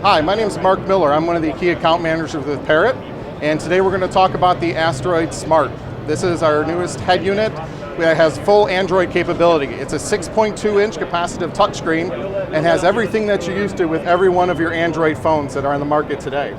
Hi, my name is Mark Miller. I'm one of the key account managers with Parrot, and today we're going to talk about the Asteroid Smart. This is our newest head unit that has full Android capability. It's a 6.2-inch capacitive touchscreen and has everything that you're used to with every one of your Android phones that are on the market today.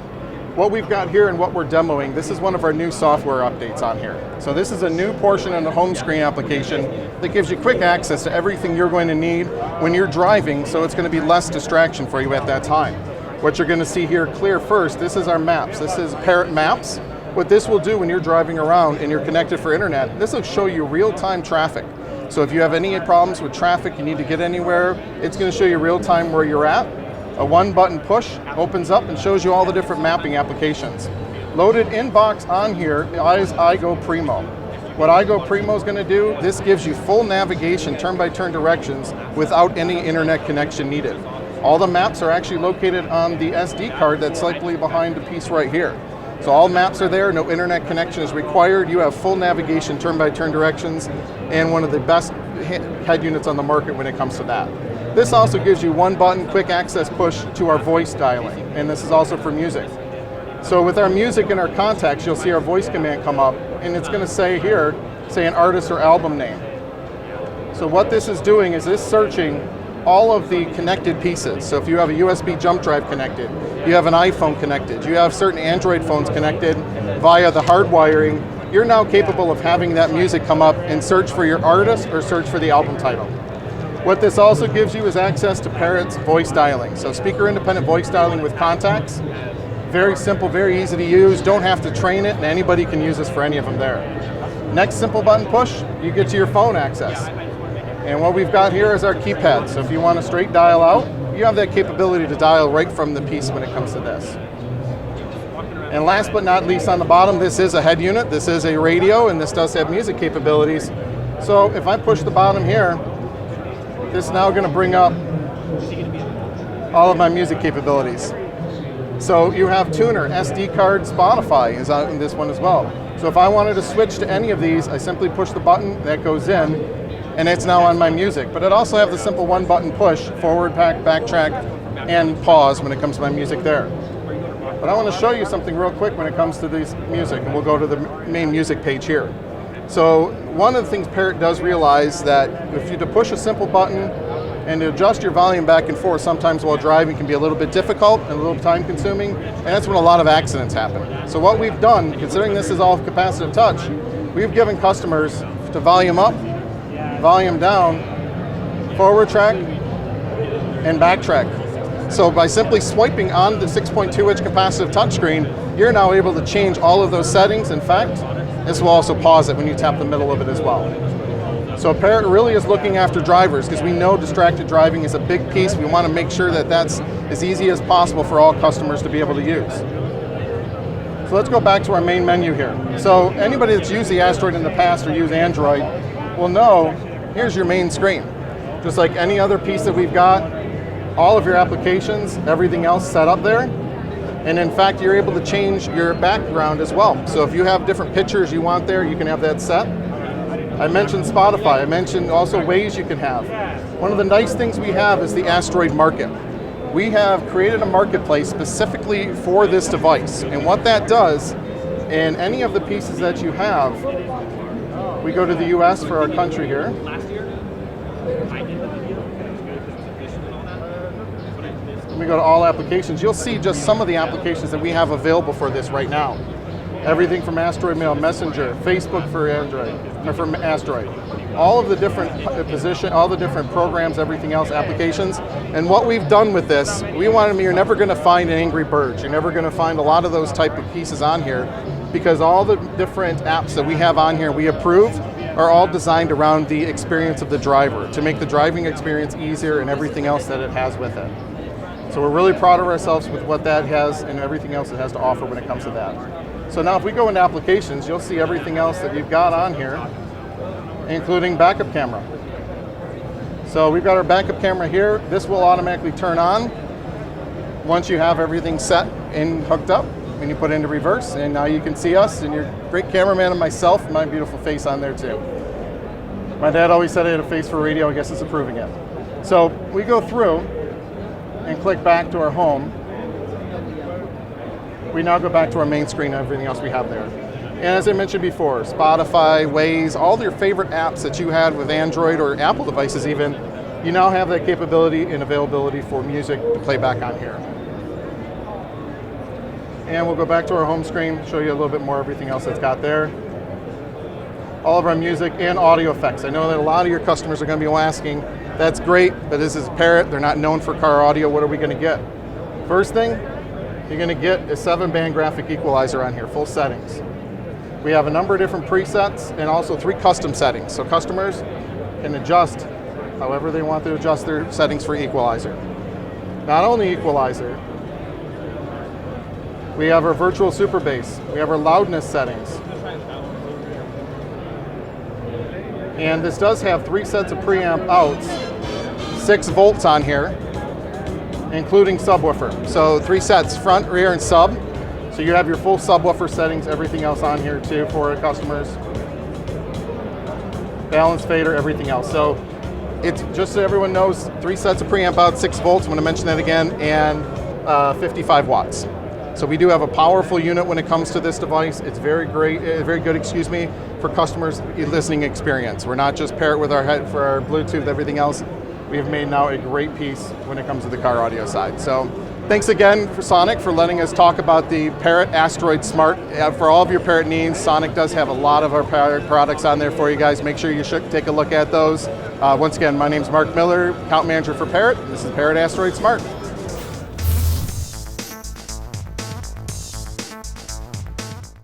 What we've got here and what we're demoing, this is one of our new software updates on here. So this is a new portion in the home screen application that gives you quick access to everything you're going to need when you're driving, so it's going to be less distraction for you at that time. What you're going to see here clear first, this is our maps. This is Parrot Maps. What this will do when you're driving around and you're connected for internet, this will show you real-time traffic. So if you have any problems with traffic, you need to get anywhere, it's going to show you real-time where you're at. A one-button push opens up and shows you all the different mapping applications. Loaded inbox on here is iGo Primo. What iGo Primo is going to do, this gives you full navigation, turn-by-turn directions without any internet connection needed. All the maps are actually located on the SD card that's likely behind the piece right here. So all maps are there, no internet connection is required. You have full navigation, turn-by-turn directions, and one of the best head units on the market when it comes to that. This also gives you one button quick access push to our voice dialing, and this is also for music. So with our music and our contacts, you'll see our voice command come up, and it's going to say here, say an artist or album name. So what this is doing is this searching all of the connected pieces. So if you have a USB jump drive connected, you have an iPhone connected, you have certain Android phones connected via the hardwiring, you're now capable of having that music come up and search for your artist or search for the album title. What this also gives you is access to Parrot's voice dialing. So speaker independent voice dialing with contacts. Very simple, very easy to use, don't have to train it, and anybody can use this for any of them there. Next simple button push, you get to your phone access. And what we've got here is our keypad. So if you want to straight dial out, you have that capability to dial right from the piece when it comes to this. And last but not least on the bottom, this is a head unit, this is a radio, and this does have music capabilities. So if I push the bottom here, this is now going to bring up all of my music capabilities. So you have tuner, SD card, Spotify is on this one as well. So if I wanted to switch to any of these, I simply push the button, that goes in, and it's now on my music. But it also has the simple one button push, forward, backtrack, and pause when it comes to my music there. But I want to show you something real quick when it comes to this music, and we'll go to the main music page here. So one of the things Parrot does realize that if you to push a simple button and to adjust your volume back and forth sometimes while driving can be a little bit difficult and a little time consuming, and that's when a lot of accidents happen. So what we've done, considering this is all capacitive touch, we've given customers to volume up, volume down, forward track, and backtrack. So by simply swiping on the 6.2-inch capacitive touchscreen, you're now able to change all of those settings. In fact, this will also pause it when you tap the middle of it as well. So Parrot really is looking after drivers because we know distracted driving is a big piece. We want to make sure that that's as easy as possible for all customers to be able to use. So let's go back to our main menu here. So anybody that's used the Asteroid in the past or used Android will know, here's your main screen. Just like any other piece that we've got, all of your applications, everything else set up there. And in fact, you're able to change your background as well. So if you have different pictures you want there, you can have that set. I mentioned Spotify, I mentioned also ways you can have. One of the nice things we have is the Asteroid Market. We have created a marketplace specifically for this device. And what that does, in any of the pieces that you have, we go to the US for our country here. We go to all applications. You'll see just some of the applications that we have available for this right now. Everything from Asteroid Mail, Messenger, Facebook for Android, or for Asteroid. All of the different all the different programs, everything else, applications. And what we've done with this, you're never going to find an Angry Birds. You're never going to find a lot of those type of pieces on here because all the different apps that we have on here we approve are all designed around the experience of the driver to make the driving experience easier and everything else that it has with it. So we're really proud of ourselves with what that has and everything else it has to offer when it comes to that. So now if we go into applications, you'll see everything else that you've got on here, including backup camera. So we've got our backup camera here. This will automatically turn on once you have everything set and hooked up, and you put it into reverse, and now you can see us and your great cameraman and myself, and my beautiful face on there too. My dad always said I had a face for radio. I guess it's approving it. So we go through and click back to our home. we now go back to our main screen and everything else we have there. And as I mentioned before, Spotify, Waze, all your favorite apps that you had with Android or Apple devices even, you now have that capability and availability for music to play back on here. And we'll go back to our home screen, show you a little bit more everything else that's got there. All of our music and audio effects. I know that a lot of your customers are going to be asking, that's great, but this is Parrot, they're not known for car audio, what are we going to get? First thing, you're going to get a 7-band graphic equalizer on here, full settings. We have a number of different presets and also 3 custom settings, so customers can adjust however they want to adjust their settings for equalizer. Not only equalizer, we have our virtual super bass, we have our loudness settings. And this does have 3 sets of preamp outs, 6 volts on here, including subwoofer. So 3 sets, front, rear, and sub. So you have your full subwoofer settings, everything else on here too for our customers. Balance fader, everything else. So it's just so everyone knows, 3 sets of preamp out, 6 volts, I'm gonna mention that again, and 55 watts. So we do have a powerful unit when it comes to this device. It's very great, very good, excuse me, for customers' listening experience. We're not just Parrot with our head for our Bluetooth, everything else. We have made now a great piece when it comes to the car audio side. So thanks again for Sonic for letting us talk about the Parrot Asteroid Smart. For all of your Parrot needs, Sonic does have a lot of our Parrot products on there for you guys. Make sure you should take a look at those. Once again, my name's Mark Miller, account manager for Parrot. This is Parrot Asteroid Smart.